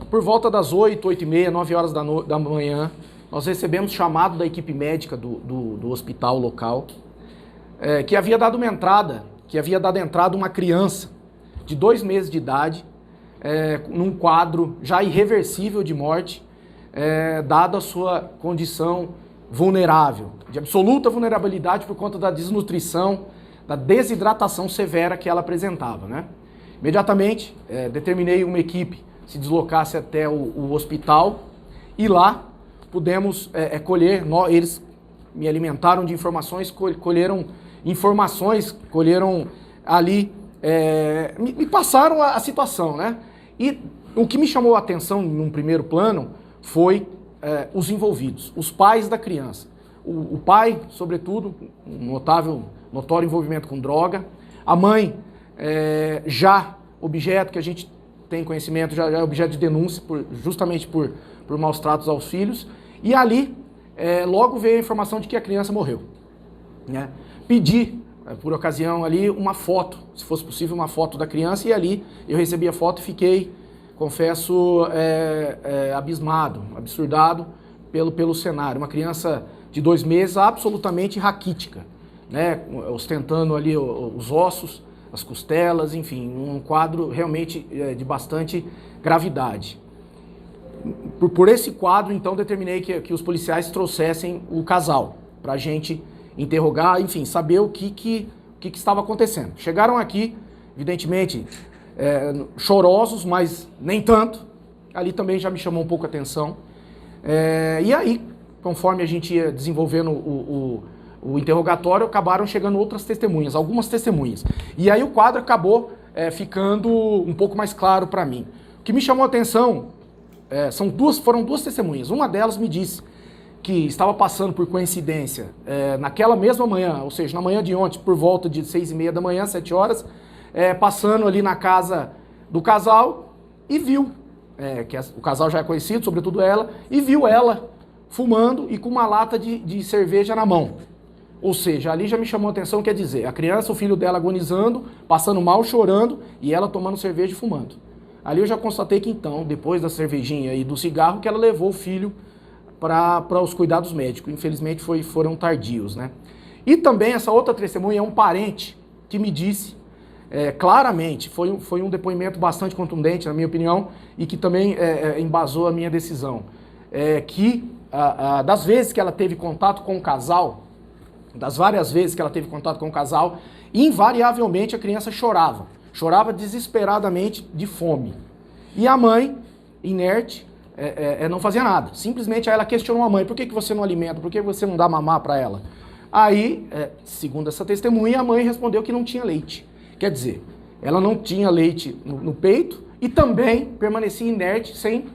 Por volta das 8, 8h30, 9 horas da manhã, nós recebemos chamado da equipe médica do hospital local, que havia dado entrada uma criança de 2 meses de idade, num quadro já irreversível de morte, dada a sua condição vulnerável, de absoluta vulnerabilidade por conta da desnutrição, da desidratação severa que ela apresentava, né? Imediatamente, determinei uma equipe se deslocasse até o hospital e lá pudemos colher, eles me alimentaram de informações, colheram informações, colheram ali, me passaram a situação, né? E o que me chamou a atenção num primeiro plano foi os envolvidos, os pais da criança. O pai, sobretudo, um notório envolvimento com droga. A mãe, já objeto que a gente tem conhecimento, já é objeto de denúncia, justamente por maus tratos aos filhos. E ali, logo veio a informação de que a criança morreu, né? Pedi, por ocasião ali, uma foto, se fosse possível, uma foto da criança, e ali eu recebi a foto e fiquei, confesso, abismado, absurdado pelo cenário. Uma criança de 2 meses absolutamente raquítica, né? Ostentando ali os ossos, as costelas, enfim, um quadro realmente de bastante gravidade. Por esse quadro, então, determinei que os policiais trouxessem o casal para a gente interrogar, enfim, saber o que estava acontecendo. Chegaram aqui, evidentemente, chorosos, mas nem tanto. Ali também já me chamou um pouco a atenção. E aí, conforme a gente ia desenvolvendo o interrogatório, acabaram chegando outras testemunhas, algumas testemunhas. E aí o quadro acabou ficando um pouco mais claro para mim. O que me chamou a atenção foram 2 testemunhas. Uma delas me disse que estava passando por coincidência naquela mesma manhã, ou seja, na manhã de ontem, por volta de 6h30 da manhã, 7 horas, passando ali na casa do casal e viu, o casal já é conhecido, sobretudo ela, e viu ela fumando e com uma lata de cerveja na mão. Ou seja, ali já me chamou a atenção, quer dizer, a criança, o filho dela agonizando, passando mal, chorando, e ela tomando cerveja e fumando. Ali eu já constatei que então, depois da cervejinha e do cigarro, que ela levou o filho para os cuidados médicos. Infelizmente foram tardios, né? E também essa outra testemunha é um parente que me disse claramente, foi um depoimento bastante contundente, na minha opinião, e que também embasou a minha decisão, que das vezes que ela teve contato com o casal, das várias vezes que ela teve contato com o casal, invariavelmente a criança chorava desesperadamente de fome. E a mãe, inerte, não fazia nada. Simplesmente aí ela questionou a mãe: por que você não alimenta, por que você não dá mamar para ela? Aí, segundo essa testemunha, a mãe respondeu que não tinha leite. Quer dizer, ela não tinha leite no peito e também permanecia inerte sem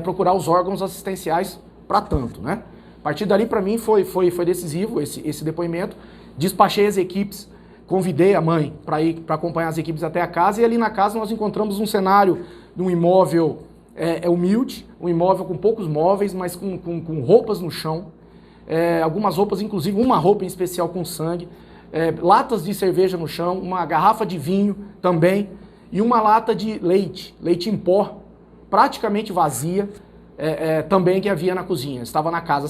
procurar os órgãos assistenciais para tanto, né? A partir dali, para mim, foi decisivo esse depoimento. Despachei as equipes, convidei a mãe para acompanhar as equipes até a casa, e ali na casa nós encontramos um cenário de um imóvel humilde, um imóvel com poucos móveis, mas com roupas no chão, algumas roupas, inclusive uma roupa em especial com sangue, latas de cerveja no chão, uma garrafa de vinho também, e uma lata de leite em pó, praticamente vazia, também que havia na cozinha. Estava na casa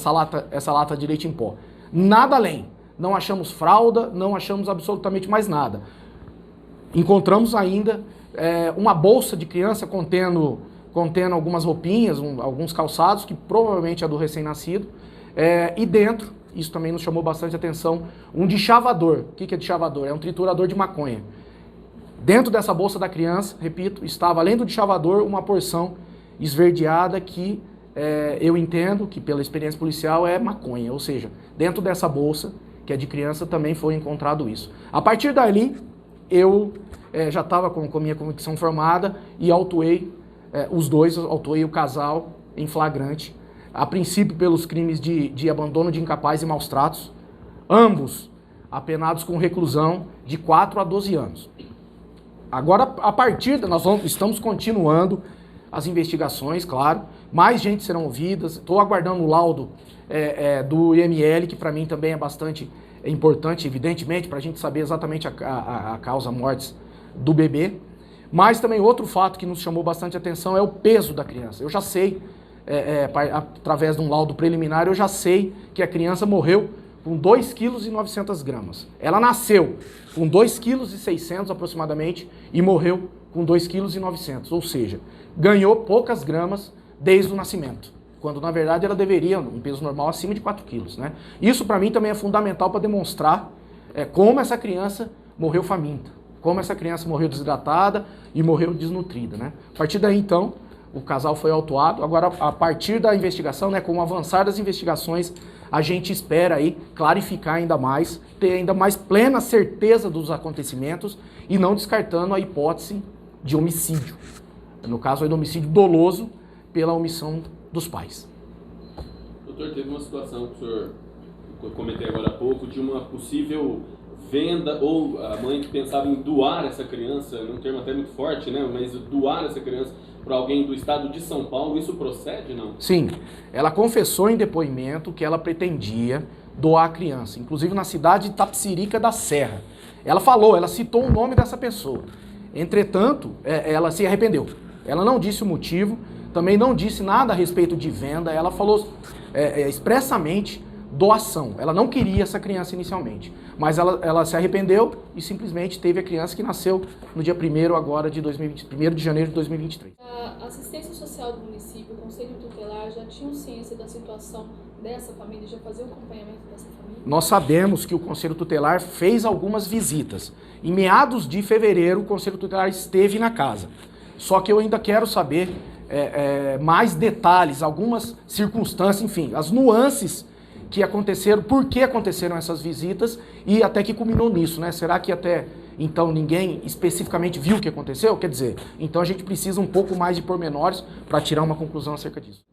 essa lata de leite em pó. Nada além. Não achamos fralda, não achamos absolutamente mais nada. Encontramos ainda uma bolsa de criança contendo algumas roupinhas, alguns calçados, que provavelmente é do recém-nascido. E dentro, isso também nos chamou bastante atenção, um deschavador. O que é deschavador? É um triturador de maconha. Dentro dessa bolsa da criança, repito, estava, além do deschavador, uma porção esverdeada que eu entendo que, pela experiência policial, é maconha. Ou seja, dentro dessa bolsa, que é de criança, também foi encontrado isso. A partir dali, eu já estava com a minha convicção formada e autuei autuei o casal em flagrante, a princípio pelos crimes de abandono de incapaz e maus tratos, ambos apenados com reclusão de 4 a 12 anos. Agora, a partir estamos continuando as investigações, claro, mais gente serão ouvidas, estou aguardando o laudo do IML, que para mim também é bastante importante, evidentemente, para a gente saber exatamente a causa mortes do bebê, Mas também outro fato que nos chamou bastante atenção é o peso da criança. Eu já sei, através de um laudo preliminar, eu já sei que a criança morreu com 2,9 kg. Ela nasceu com 2,6 kg aproximadamente e morreu com 2,9 kg. Ou seja, ganhou poucas gramas desde o nascimento, quando na verdade ela deveria, um peso normal, acima de 4 quilos, né? Isso para mim também é fundamental para demonstrar como essa criança morreu faminta, como essa criança morreu desidratada e morreu desnutrida, né? A partir daí, então, o casal foi autuado. Agora, a partir da investigação, né, com o avançar das investigações, a gente espera aí clarificar ainda mais, ter ainda mais plena certeza dos acontecimentos e não descartando a hipótese de homicídio. No caso aí do homicídio doloso pela omissão dos pais. Doutor, teve uma situação que o senhor, eu comentei agora há pouco, de uma possível venda, ou a mãe que pensava em doar essa criança, um termo até muito forte, né? Mas doar essa criança para alguém do estado de São Paulo, isso procede, não? Sim, ela confessou em depoimento que ela pretendia doar a criança, inclusive na cidade de Tapsirica da Serra. Ela falou, ela citou o nome dessa pessoa. Entretanto, ela se arrependeu. Ela não disse o motivo, também não disse nada a respeito de venda, ela falou expressamente doação. Ela não queria essa criança inicialmente, mas ela se arrependeu e simplesmente teve a criança que nasceu no dia 1º agora de 1º de janeiro de 2023. A assistência social do município, o Conselho Tutelar, já tinham ciência da situação dessa família, já fazia o acompanhamento dessa família? Nós sabemos que o Conselho Tutelar fez algumas visitas. Em meados de fevereiro, o Conselho Tutelar esteve na casa. Só que eu ainda quero saber mais detalhes, algumas circunstâncias, enfim, as nuances que aconteceram, por que aconteceram essas visitas e até que culminou nisso, né? Será que até então ninguém especificamente viu o que aconteceu? Quer dizer, então a gente precisa um pouco mais de pormenores para tirar uma conclusão acerca disso.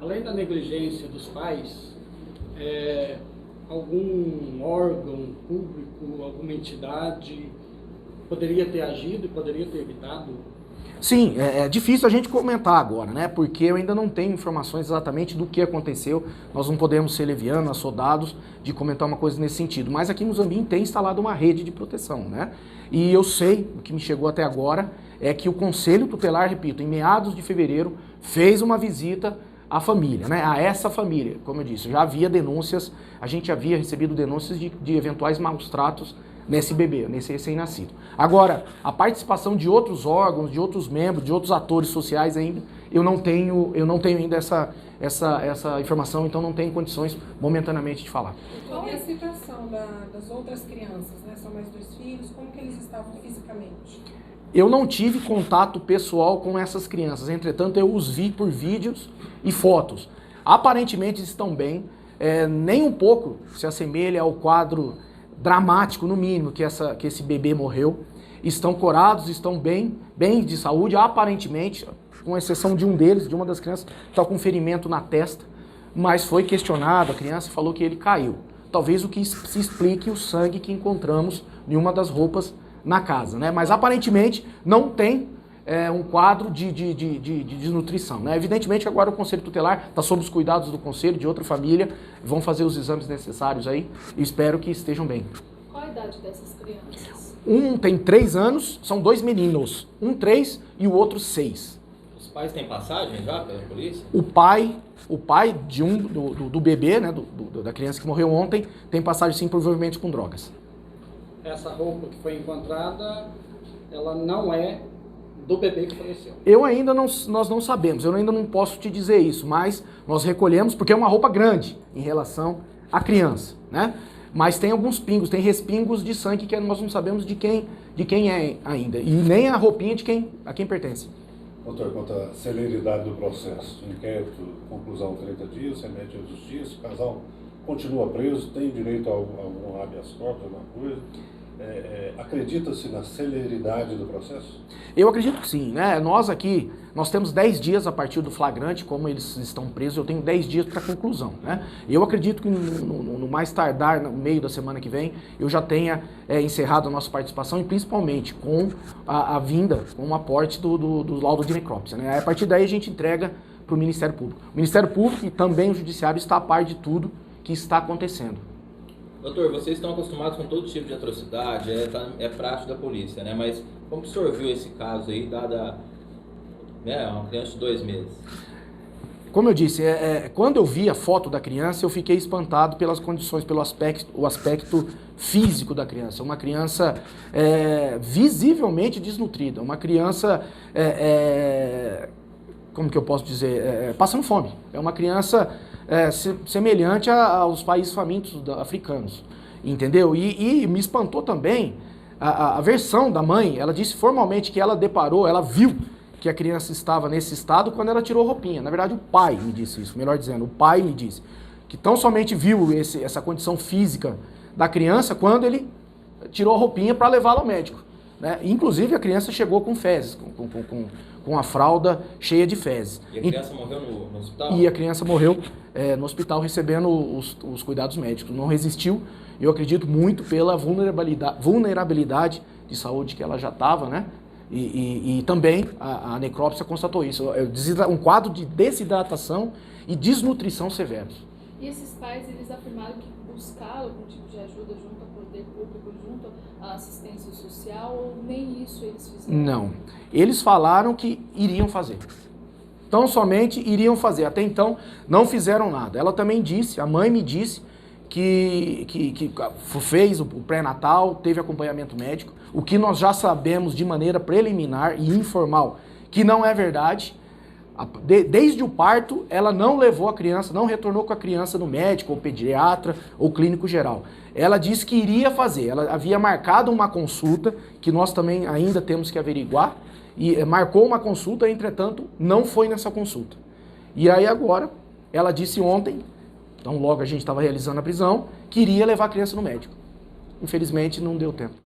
Além da negligência dos pais, algum órgão público, alguma entidade poderia ter agido e poderia ter evitado? Sim, é difícil a gente comentar agora, né? Porque eu ainda não tenho informações exatamente do que aconteceu. Nós não podemos ser levianos, assodados de comentar uma coisa nesse sentido. Mas aqui em Muzambinho tem instalado uma rede de proteção, né? E eu sei, o que me chegou até agora, é que o Conselho Tutelar, repito, em meados de fevereiro, fez uma visita à família, né? A essa família, como eu disse, já havia denúncias, a gente havia recebido denúncias de eventuais maus tratos nesse bebê, nesse recém-nascido. Agora, a participação de outros órgãos, de outros membros, de outros atores sociais ainda, eu não tenho ainda essa informação, então não tenho condições momentaneamente de falar. Qual é a situação das outras crianças, né? São mais 2 filhos, como que eles estavam fisicamente? Eu não tive contato pessoal com essas crianças, entretanto eu os vi por vídeos e fotos. Aparentemente estão bem, nem um pouco se assemelha ao quadro dramático, no mínimo, que esse bebê morreu. Estão curados, estão bem de saúde, aparentemente, com exceção de um deles, de uma das crianças, está com ferimento na testa, mas foi questionado, a criança falou que ele caiu. Talvez o que se explique o sangue que encontramos em uma das roupas na casa, né? Mas aparentemente não tem um quadro de desnutrição, né? Evidentemente que agora o Conselho Tutelar está sob os cuidados do Conselho, de outra família, vão fazer os exames necessários aí e espero que estejam bem. Qual a idade dessas crianças? Um tem 3 anos, são 2 meninos, um 3 e o outro 6. Os pais têm passagem já pela polícia? O pai de do bebê, né, da criança que morreu ontem, tem passagem sim, provavelmente com drogas. Essa roupa que foi encontrada, ela não é do bebê que faleceu. Nós não sabemos, eu ainda não posso te dizer isso, mas nós recolhemos, porque é uma roupa grande em relação à criança, né? Mas tem alguns pingos, tem respingos de sangue que nós não sabemos de quem é ainda, e nem a roupinha a quem pertence. Doutor, quanto à celeridade do processo, inquérito, conclusão 30 dias, remete à justiça, o casal continua preso, tem direito a algum habeas corpus, alguma coisa? Acredita-se na celeridade do processo? Eu acredito que sim, né? Nós temos 10 dias a partir do flagrante, como eles estão presos, eu tenho 10 dias para conclusão, né? Eu acredito que no mais tardar, no meio da semana que vem, eu já tenha encerrado a nossa participação e principalmente com a vinda, com o aporte do laudo de necrópsia, né? A partir daí a gente entrega para o Ministério Público. O Ministério Público e também o Judiciário está a par de tudo que está acontecendo. Doutor, vocês estão acostumados com todo tipo de atrocidade, é prático da polícia, né? Mas Como que o senhor viu esse caso aí, dada, né, uma criança de 2 meses? Como eu disse, quando eu vi a foto da criança, eu fiquei espantado pelas condições, pelo aspecto físico da criança. Uma criança visivelmente desnutrida, uma criança, como que eu posso dizer, passando fome. É uma criança semelhante aos países famintos africanos, entendeu? E me espantou também a versão da mãe. Ela disse formalmente que ela viu que a criança estava nesse estado quando ela tirou roupinha. Na verdade, o pai me disse isso, melhor dizendo, o pai me disse que tão somente viu essa condição física da criança quando ele tirou a roupinha para levá-la ao médico, né? Inclusive, a criança chegou com fezes, com a fralda cheia de fezes. E a criança morreu no hospital? E a criança morreu no hospital recebendo os cuidados médicos. Não resistiu, eu acredito muito pela vulnerabilidade de saúde que ela já estava, né? E também a necrópsia constatou isso, um quadro de desidratação e desnutrição severos. E esses pais, eles afirmaram que buscaram algum tipo de ajuda junto ao poder público, junto à assistência social, ou nem isso eles fizeram? Não, eles falaram que iriam fazer. Tão somente iriam fazer, até então não fizeram nada. Ela também disse, a mãe me disse, que fez o pré-natal, teve acompanhamento médico, o que nós já sabemos de maneira preliminar e informal, que não é verdade. Desde o parto, ela não levou a criança, não retornou com a criança no médico, ou pediatra, ou clínico geral. Ela disse que iria fazer, ela havia marcado uma consulta, que nós também ainda temos que averiguar, e marcou uma consulta, entretanto, não foi nessa consulta. E aí agora, ela disse ontem, então logo a gente estava realizando a prisão, que iria levar a criança no médico. Infelizmente não deu tempo.